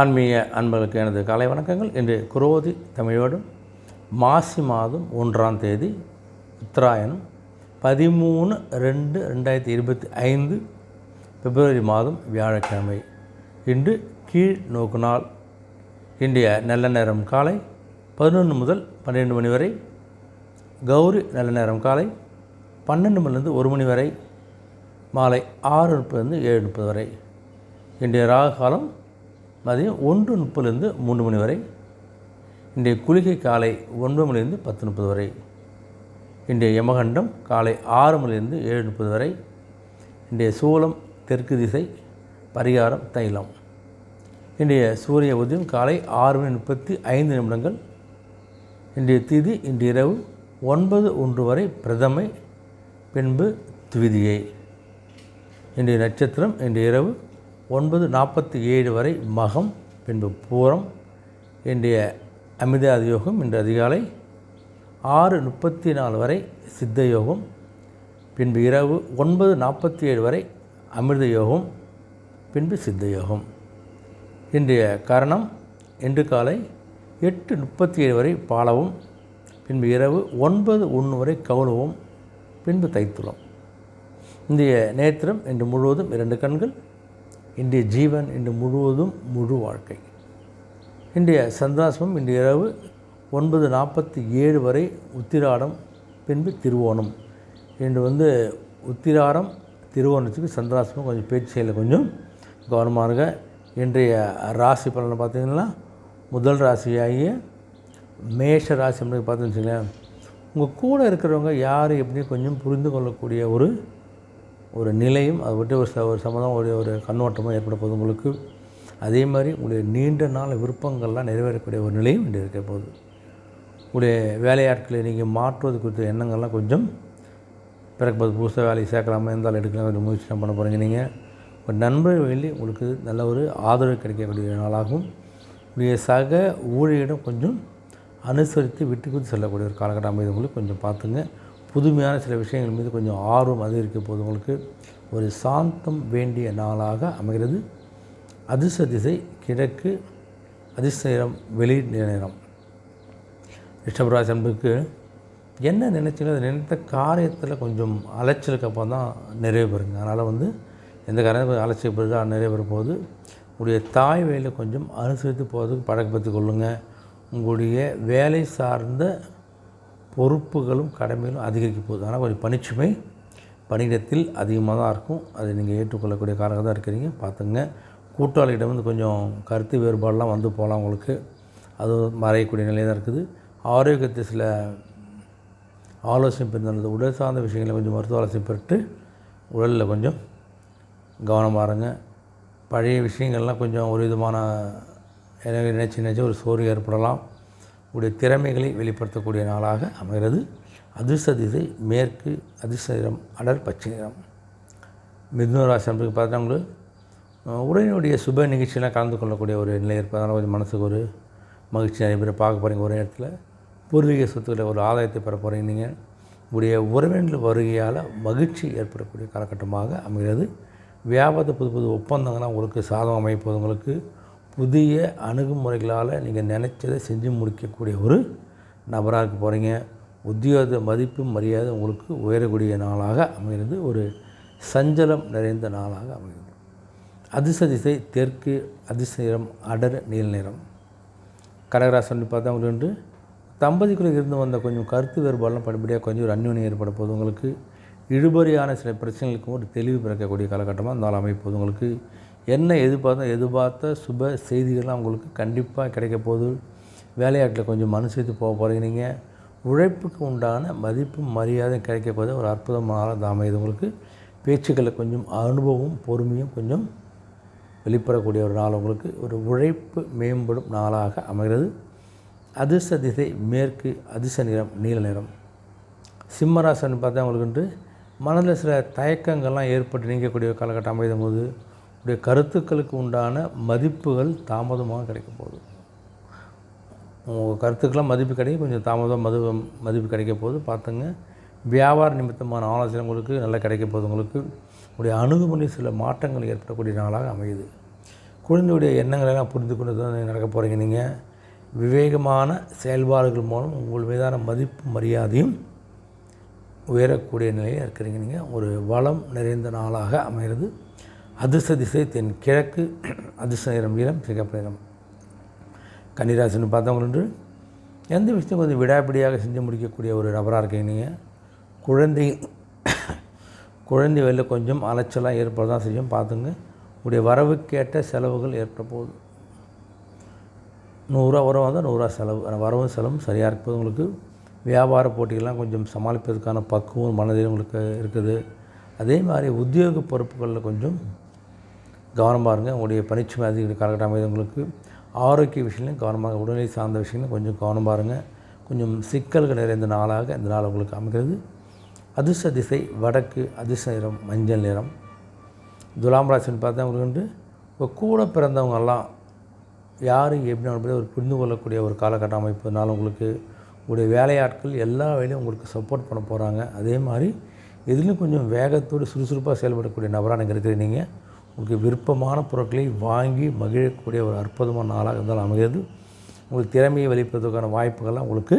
ஆன்மீக அன்பர்களுக்கு எனது காலை வணக்கங்கள். இன்று குரோதி தமிழோடும் மாசி மாதம் 1ஆம் தேதி உத்தராயணம் 13/2/2025 பிப்ரவரி மாதம் வியாழக்கிழமை. இன்று கீழ் நோக்கு நாள். இன்றைய நல்ல நேரம் காலை 11 முதல் 12 மணி வரை. கௌரி நல்ல நேரம் காலை 12 மணிலிருந்து 1 மணி வரை. மாலை 6:30 7:30 வரை. இன்றைய ராகு காலம் மதியம் 1:30 3 மணி வரை. இன்றைய குளிகை காலை 9 மணிலிருந்து 10:30 வரை. இன்றைய யமகண்டம் காலை 6 மணிலிருந்து 7:30 வரை. இன்றைய சூலம் தெற்கு திசை, பரிகாரம் தைலம். இன்றைய சூரிய உதயம் காலை 6:35. இன்றைய திதி இன்று இரவு 9:01 வரை பிரதமை, பின்பு துவிதியை. இன்றைய நட்சத்திரம் இன்று இரவு 9:47 வரை மகம், பின்பு பூரம். இன்றைய அமிர்தாதி யோகம் இன்று அதிகாலை 6:34 வரை சித்த யோகம், பின்பு இரவு 9:47 வரை அமிர்த யோகம், பின்பு சித்த யோகம். இன்றைய கரணம் இன்று காலை 8:37 வரை பாலவும், பின்பு இரவு 9:01 வரை கௌளவம், பின்பு தைத்துளம். இன்றைய நேத்திரம் இன்று முழுவதும் 2 கண்கள். இன்றைய ஜீவன் இன்று முழுவதும் முழு வாழ்க்கை. இன்றைய சந்திராசிரமம் இன்று இரவு 9:47 வரை உத்திராடம், பின்பு திருவோணம். இன்று உத்திராடம் திருவோணத்துக்கு சந்திராசிரமம் கொஞ்சம் பேச்சு கொஞ்சம் கவனமாக இருங்க. இன்றைய ராசி பலனை பார்த்தீங்கன்னா முதல் ராசியாகிய மேஷ ராசி பார்த்தீங்கன்னு வச்சுங்களேன், உங்கள் கூட இருக்கிறவங்க யார் எப்படி கொஞ்சம் புரிந்து கொள்ளக்கூடிய ஒரு நிலையும் அதை விட்டு ஒரு சம்மதம் ஒரு கண்ணோட்டமும் ஏற்பட போகுது உங்களுக்கு. அதே மாதிரி உங்களுடைய நீண்ட நாள் விருப்பங்கள்லாம் நிறைவேறக்கூடிய ஒரு நிலையும் இன்று இருக்க போகுது. உங்களுடைய வேலையாட்களை நீங்கள் மாற்றுவது குறித்த எண்ணங்கள்லாம் கொஞ்சம் பிறகு புதுசாக வேலையை சேர்க்கலாமா இருந்தாலும் எடுக்கலாம் கொஞ்சம் முயற்சிலாம் பண்ண போகிறீங்க. நீங்கள் ஒரு நண்பர்களில் உங்களுக்கு நல்ல ஒரு ஆதரவு கிடைக்கக்கூடிய நாளாகவும், உங்களுடைய சக ஊழியரிடம் கொஞ்சம் அனுசரித்து விட்டு கொடுத்து செல்லக்கூடிய ஒரு காலகட்டம் அமைது உங்களுக்கு கொஞ்சம் பார்த்துங்க. புதுமையான சில விஷயங்கள் மீது கொஞ்சம் ஆர்வம் அதிகரிக்க போது உங்களுக்கு ஒரு சாந்தம் வேண்டிய நாளாக அமைகிறது. அதிர்ஷ்ட திசை கிழக்கு, அதிர்ஷ்ட நேரம் வெளி நேரம். ரிஷபராசி அன்புக்கு என்ன நினைச்சீங்களோ அதை நினைத்த காரியத்தில் கொஞ்சம் அலைச்சலுக்கு அப்புறம் தான் நிறைவு பெறுங்க. அதனால் எந்த காரணம் அலைச்சல் நிறைவேற போகுது. உங்களுடைய தாய் வேலையில் கொஞ்சம் அனுசரித்து போகிறதுக்கு பழக்கப்படுத்தி கொள்ளுங்கள். உங்களுடைய வேலை சார்ந்த பொறுப்புகளும் கடமைகளும் அதிகரிக்க போகுது. ஆனால் கொஞ்சம் பணிச்சுமை பணியிடத்தில் அதிகமாக தான் இருக்கும். அதை நீங்கள் ஏற்றுக்கொள்ளக்கூடிய காரணமாக தான் இருக்கிறீங்க, பார்த்துங்க. கூட்டாளியிடம் கொஞ்சம் கருத்து வேறுபாடெலாம் போகலாம் உங்களுக்கு. அது மறையக்கூடிய நிலையாக தான் இருக்குது. ஆரோக்கியத்தை சில ஆலோசனை பெறுறது, உடல் சார்ந்த விஷயங்களை கொஞ்சம் மருத்துவ ஆலோசனை பெற்று உடலில் கொஞ்சம் கவனமாக இருங்க. பழைய விஷயங்கள்லாம் கொஞ்சம் ஒரு விதமான நினச்சி ஒரு சோர்வு ஏற்படலாம். உடைய திறமைகளை வெளிப்படுத்தக்கூடிய நாளாக அமைகிறது. அதிர்ஷ்ட திசை மேற்கு, அதிர்ஷ்ட நிறம் அடர் பச்சை நிறம். மிதுன ராசி நண்பருக்கு பார்த்தவங்களுக்கு உடனுடைய சுப நிகழ்ச்சியெலாம் கலந்து கொள்ளக்கூடிய ஒரு நிலை இருப்பதனால கொஞ்சம் மனசுக்கு ஒரு மகிழ்ச்சி நிறைய பேர் பார்க்க போகிறீங்க. ஒரே இடத்துல பூர்வீக சொத்துக்களை ஒரு ஆதாயத்தை பெற போகிறீங்க. நீங்கள் உடைய உறவினர்கள் வருகையால் மகிழ்ச்சி ஏற்படக்கூடிய காலகட்டமாக அமைகிறது. வியாபார புது ஒப்பந்தங்கள்லாம் உங்களுக்கு சாதகம் அமைப்பது. உங்களுக்கு புதிய அணுகுமுறைகளால் நீங்கள் நினைச்சதை செஞ்சு முடிக்கக்கூடிய ஒரு நபராக இருக்க போகிறீங்க. உத்தியோக மதிப்பு மரியாதை உங்களுக்கு உயரக்கூடிய நாளாக அமைகிறது. ஒரு சஞ்சலம் நிறைந்த நாளாக அமைகிறது. அதிர்ஷ்ட திசை தெற்கு, அதிர்ஷ்ட நிறம் அடர் நீல நிறம். கடகராசி பார்த்தா உங்களுக்கு தம்பதிக்குள்ளே இருந்து வந்த கொஞ்சம் கருத்து வேறுபாடெலாம் படிப்படியாக கொஞ்சம் ஒரு அந்யோன்யம் ஏற்பட போது. உங்களுக்கு இழுபறியான சில பிரச்சனைகளுக்கும் ஒரு தெளிவு பிறக்கக்கூடிய காலகட்டமாக இருந்தாலும் அமைப்போது. உங்களுக்கு என்ன எதிர்பார்த்த சுப செய்திகள்லாம் உங்களுக்கு கண்டிப்பாக கிடைக்க போகுது. வேலையாட்டில் கொஞ்சம் அனுசரித்து போக போகிறீங்க. நீங்கள் உழைப்புக்கு உண்டான மதிப்பும் மரியாதையும் கிடைக்க போது ஒரு அற்புதமான அமைது. உங்களுக்கு பேச்சுக்களில் கொஞ்சம் அனுபவம் பொறுமையும் கொஞ்சம் வெளிப்படக்கூடிய ஒரு நாள் உங்களுக்கு ஒரு உழைப்பு மேம்படும் நாளாக அமைகிறது. அதிர்ஷ்ட திசை மேற்கு, அதிர்ஷ்ட நிறம் நீல நிறம். சிம்மராசன் பார்த்தா உங்களுக்கு மனதில் சில தயக்கங்கள்லாம் ஏற்பட்டு நீங்கக்கூடிய காலகட்டம் அமைதும் போது உடைய கருத்துக்களுக்கு உண்டான மதிப்புகள் தாமதமாக கிடைக்க போகுது. உங்கள் கருத்துக்கெல்லாம் மதிப்பு கிடைக்கும், கொஞ்சம் மதிப்பு கிடைக்க போகுது, பார்த்துங்க. வியாபார நிமித்தமான ஆலோசனை உங்களுக்கு நல்லா கிடைக்க போகுது. உங்களுக்கு உடைய அணுகுமுறை சில மாற்றங்கள் ஏற்படக்கூடிய நாளாக அமையுது. குழந்தையுடைய எண்ணங்களெல்லாம் புரிந்து கொண்டு தான் நடக்க போகிறீங்க. நீங்கள் விவேகமான செயல்பாடுகள் மூலம் உங்கள் மீதான மதிப்பு மரியாதையும் உயரக்கூடிய நிலையில் இருக்கிறீங்க. நீங்கள் ஒரு வளம் நிறைந்த நாளாக அமைகிறது. அதிர்ஷ்ட திசை தென் கிழக்கு, அதிர்ஷ்ட நிறம் நீலம், சிகப்பு நிறம். கன்னிராசின்னு பார்த்தவங்க எந்த விஷயத்தையும் கொஞ்சம் விடாப்பிடியாக செஞ்சு முடிக்கக்கூடிய ஒரு நபராக இருக்கீங்க. நீங்கள் குழந்தை வெளில கொஞ்சம் அலைச்சலாக ஏற்பட தான் செய்யும். பார்த்துங்க. உடைய வரவுக்கேற்ற செலவுகள் ஏற்பட போகுது. 100 வரும் வந்தால் 100 செலவு. வரவும் செலவும் சரியாக இருப்பது. உங்களுக்கு வியாபார போட்டிகள்லாம் கொஞ்சம் சமாளிப்பதற்கான பக்குவம் மனதில் உங்களுக்கு இருக்குது. அதே மாதிரி உத்தியோக பொறுப்புகளில் கொஞ்சம் கவனமாக இருங்க. உங்களுடைய பணிச்சுமை அதிக காலகட்டம் அமைது. உங்களுக்கு ஆரோக்கிய விஷயங்களையும் கவனமாக, உடல்நிலை சார்ந்த விஷயங்களும் கொஞ்சம் கவனமாக இருங்க. கொஞ்சம் சிக்கல்கள் நிறைந்த நாளாக இந்த நாள் உங்களுக்கு அமைகிறது. அதிர்ஷ்ட திசை வடக்கு, அதிர்ஷ்ட நிறம் மஞ்சள் நிறம். துலாம் ராசின்னு பார்த்தா உங்களுக்கு இப்போ கூட பிறந்தவங்கெல்லாம் யார் எப்படி என்பதை ஒரு புரிந்து கொள்ளக்கூடிய ஒரு காலகட்டம் அமைப்பதனால உங்களுக்கு உங்களுடைய வேலையாட்கள் எல்லா வேலையும் உங்களுக்கு சப்போர்ட் பண்ண போகிறாங்க. அதே மாதிரி எதிலும் கொஞ்சம் வேகத்தோடு சுறுசுறுப்பாக செயல்படக்கூடிய நபராக நீங்கள் இருக்கிறீங்க. உங்களுக்கு விருப்பமான பொருட்களை வாங்கி மகிழக்கூடிய ஒரு அற்புதமான நாளாக இருந்தாலும் அமைகிறது. உங்களுக்கு திறமையை வெளிப்படுத்துவதற்கான வாய்ப்புகள்லாம் உங்களுக்கு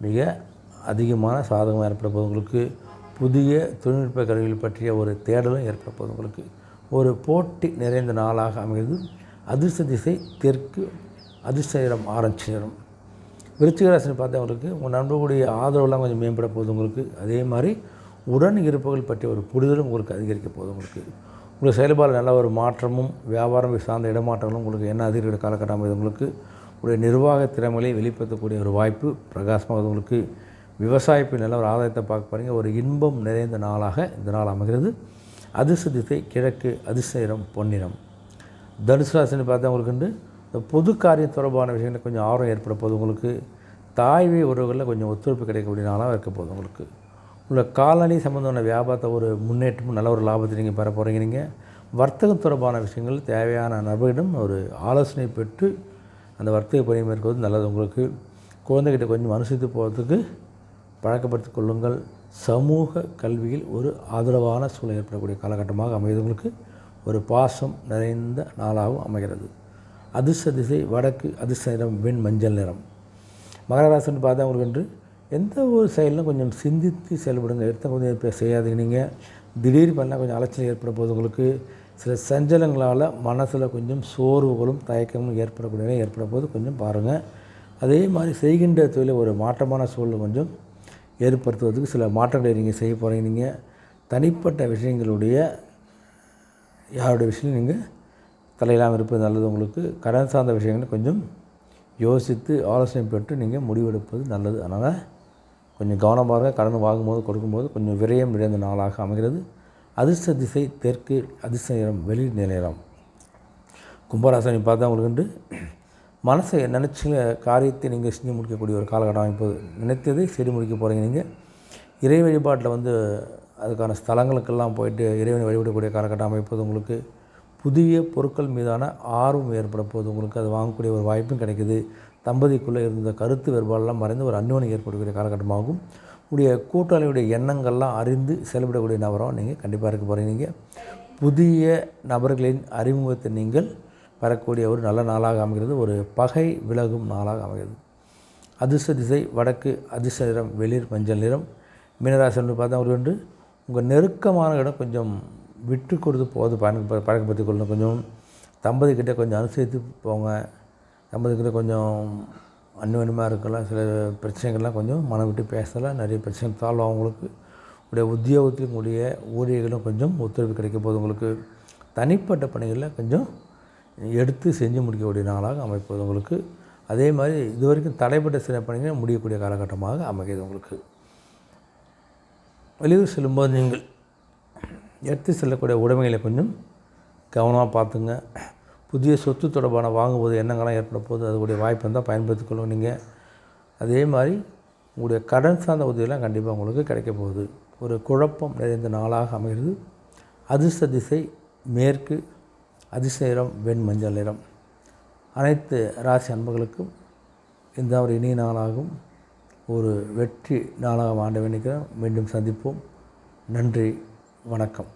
மிக அதிகமான சாதகமாக ஏற்பட போகுது. உங்களுக்கு புதிய தொழில்நுட்ப கருவிகள் பற்றிய ஒரு தேடலும் ஏற்பட போகுது. உங்களுக்கு ஒரு போட்டி நிறைந்த நாளாக அமைகிறது. அதிர்ஷ்ட திசை தெற்கு, அதிர்ஷ்ட நிறம் ஆரஞ்சு நிறம். விருச்சிக ராசின்னு பார்த்தவங்களுக்கு உங்கள் நண்பர்களுடைய ஆதரவுலாம் கொஞ்சம் மேம்பட போகுது. உங்களுக்கு அதே மாதிரி உடன் இருப்புகள் பற்றிய ஒரு புரிதலும் உங்களுக்கு அதிகரிக்க போகுது. உங்களுக்கு செயல்பாடு நல்ல ஒரு மாற்றமும் வியாபாரம் சார்ந்த இடமாற்றங்களும் உங்களுக்கு என்ன அதிகரிக்கிற காலகட்டம் அமைது. உங்களுக்கு உடைய நிர்வாக திறமைகளை வெளிப்படுத்தக்கூடிய ஒரு வாய்ப்பு பிரகாசமாக உங்களுக்கு விவசாயத்தில் நல்ல ஒரு ஆதாயத்தை பார்க்க போகிறீங்க. ஒரு இன்பம் நிறைந்த நாளாக இந்த நாள் அமைகிறது. அதிர்ஷ்ட திசை கிழக்கு, அதிர்ஷ்ட நிறம் பொன்னிறம். தனுசு ராசின்னு பார்த்தா உங்களுக்கு இந்த பொது காரியம் தொடர்பான விஷயங்களில் கொஞ்சம் ஆர்வம் ஏற்பட போகுது. உங்களுக்கு தாய்வி உறவுகளில் கொஞ்சம் ஒத்துழைப்பு கிடைக்கக்கூடிய நாளாக இருக்க போகுது. உங்களுக்கு உள்ள காலனி சம்மந்தமான வியாபாரத்தை ஒரு முன்னேற்றமும் நல்ல ஒரு லாபத்தை நீங்கள் பெற போகிறீங்க. நீங்கள் வர்த்தகம் தொடர்பான விஷயங்கள் தேவையான நபரிடம் ஒரு ஆலோசனை பெற்று அந்த வர்த்தக பணி மேற்கொள்வது நல்லது. உங்களுக்கு குழந்தைகிட்ட கொஞ்சம் அனுசரித்து போகிறதுக்கு பழக்கப்படுத்திக் கொள்ளுங்கள். சமூக கல்வியில் ஒரு ஆதரவான சூழல் ஏற்படக்கூடிய காலகட்டமாக அமைவது. உங்களுக்கு ஒரு பாசம் நிறைந்த நாளாகவும் அமைகிறது. அதிர்ஷ்ட திசை வடக்கு, அதிர்ஷ்ட நிறம் வெண் மஞ்சள் நிறம். மகர ராசின்னு பார்த்தா உங்களுக்கு எந்த ஒரு செயலும் கொஞ்சம் சிந்தித்து செயல்படுங்க. எடுத்த கொஞ்சம் செய்யாதீங்க. நீங்கள் திடீர் பண்ணால் கொஞ்சம் அலைச்சல் ஏற்பட போது. உங்களுக்கு சில சஞ்சலங்களால் மனசில் கொஞ்சம் சோர்வுகளும் தயக்கமும் ஏற்படக்கூடிய ஏற்பட போது கொஞ்சம் பாருங்கள். அதே மாதிரி செய்கின்ற தொழிலை ஒரு மாற்றமான சூழல் கொஞ்சம் ஏற்படுத்துவதற்கு சில மாற்றங்களை நீங்கள் செய்ய போகிறீங்க. நீங்கள் தனிப்பட்ட விஷயங்களுடைய யாருடைய விஷயம் நீங்கள் தலையிலாமல் இருப்பது நல்லது. உங்களுக்கு கடன் சார்ந்த விஷயங்களை கொஞ்சம் யோசித்து ஆலோசனை பெற்று நீங்கள் முடிவெடுப்பது நல்லது. அதனால் கொஞ்சம் கவனமாக கடன் வாங்கும்போது கொடுக்கும்போது கொஞ்சம் விரயம் நிறைந்த நாளாக அமைகிறது. அதிர்ஷ்ட திசை தெற்கு, அதிர்ஷ்ட நிறம் வெளிர் நிறம். கும்பராசனை பார்த்தா உங்களுக்கு மனசை நினச்ச காரியத்தை நீங்கள் செஞ்சு முடிக்கக்கூடிய ஒரு காலகட்டம் அமைப்பது. நினைத்ததை செய்து முடிக்க போகிறீங்க. நீங்கள் இறை வழிபாட்டில் அதுக்கான ஸ்தலங்களுக்கெல்லாம் போயிட்டு இறைவனை வழிபடக்கூடிய காலகட்டம் அமைப்பது. உங்களுக்கு புதிய பொருட்கள் மீதான ஆர்வம் ஏற்பட போகுது. உங்களுக்கு அது வாங்கக்கூடிய ஒரு வாய்ப்பும் கிடைக்குது. தம்பதிக்குள்ளே இருந்த கருத்து வேறுபாடெல்லாம் மறைந்து ஒரு அந்யோன்யம் ஏற்படக்கூடிய காலகட்டமாகும். உடைய கூட்டாளியுடைய எண்ணங்கள்லாம் அறிந்து செயல்படக்கூடிய நபராக நீங்கள் கண்டிப்பாக இருக்க போகிறீங்க. நீங்கள் புதிய நபர்களின் அறிமுகத்தை நீங்கள் பெறக்கூடிய ஒரு நல்ல நாளாக அமைகிறது. ஒரு பகை விலகும் நாளாக அமைகிறது. அதிர்ஷ்ட திசை வடக்கு, அதிர்ஷ்ட நிறம் வெளிர் மஞ்சள் நிறம். மீனராசி பார்த்தா ஒரு உங்கள் நெருக்கமான இடம் கொஞ்சம் விட்டு கொடுத்து போது பழக்கப்படுத்திக் கொள்ளணும். கொஞ்சம் தம்பதிக்கிட்ட கொஞ்சம் அனுசரித்து போங்க. தம்பதிக்கிட்ட கொஞ்சம் அந்யோன்யமாக இருக்கலாம். சில பிரச்சனைகள்லாம் கொஞ்சம் மனம் விட்டு பேசலாம். நிறைய பிரச்சனை தாழ்வு அவங்களுக்கு உடைய உத்தியோகத்தில் உங்களுடைய ஊழியர்களும் கொஞ்சம் ஒத்துழைப்பு கிடைக்க போது. உங்களுக்கு தனிப்பட்ட பணிகளில் கொஞ்சம் எடுத்து செஞ்சு முடிக்கக்கூடிய நாளாக அமைப்பது. உங்களுக்கு அதே மாதிரி இதுவரைக்கும் தடைப்பட்ட சில பணிகளை முடியக்கூடிய காலகட்டமாக அமைகிறது. உங்களுக்கு வெளியூர் செல்லும்போது நீங்கள் எடுத்து செல்லக்கூடிய உடைமைகளை கொஞ்சம் கவனமாக பார்த்துங்க. புதிய சொத்து தொடர்பான வாங்கும்போது எண்ணங்கள்லாம் ஏற்பட போது அதுடைய வாய்ப்பு இருந்தால் பயன்படுத்திக் கொள்ளுங்க. நீங்கள் அதே மாதிரி உங்களுடைய கடன் சார்ந்த உதவியெல்லாம் கண்டிப்பாக உங்களுக்கு கிடைக்க போகுது. ஒரு குழப்பம் நிறைந்த நாளாக அமைகிறது. அதிர்ஷ்ட திசை மேற்கு, அதிர்ஷ்ட நிறம் வெண் மஞ்சள் நிறம். அனைத்து ராசி அன்பர்களுக்கும் இந்த ஒரு இனிய நாளாகும் ஒரு வெற்றி நாளாக ஆண்டு வேண்டிக்கிறோம். மீண்டும் சந்திப்போம். நன்றி, வணக்கம்.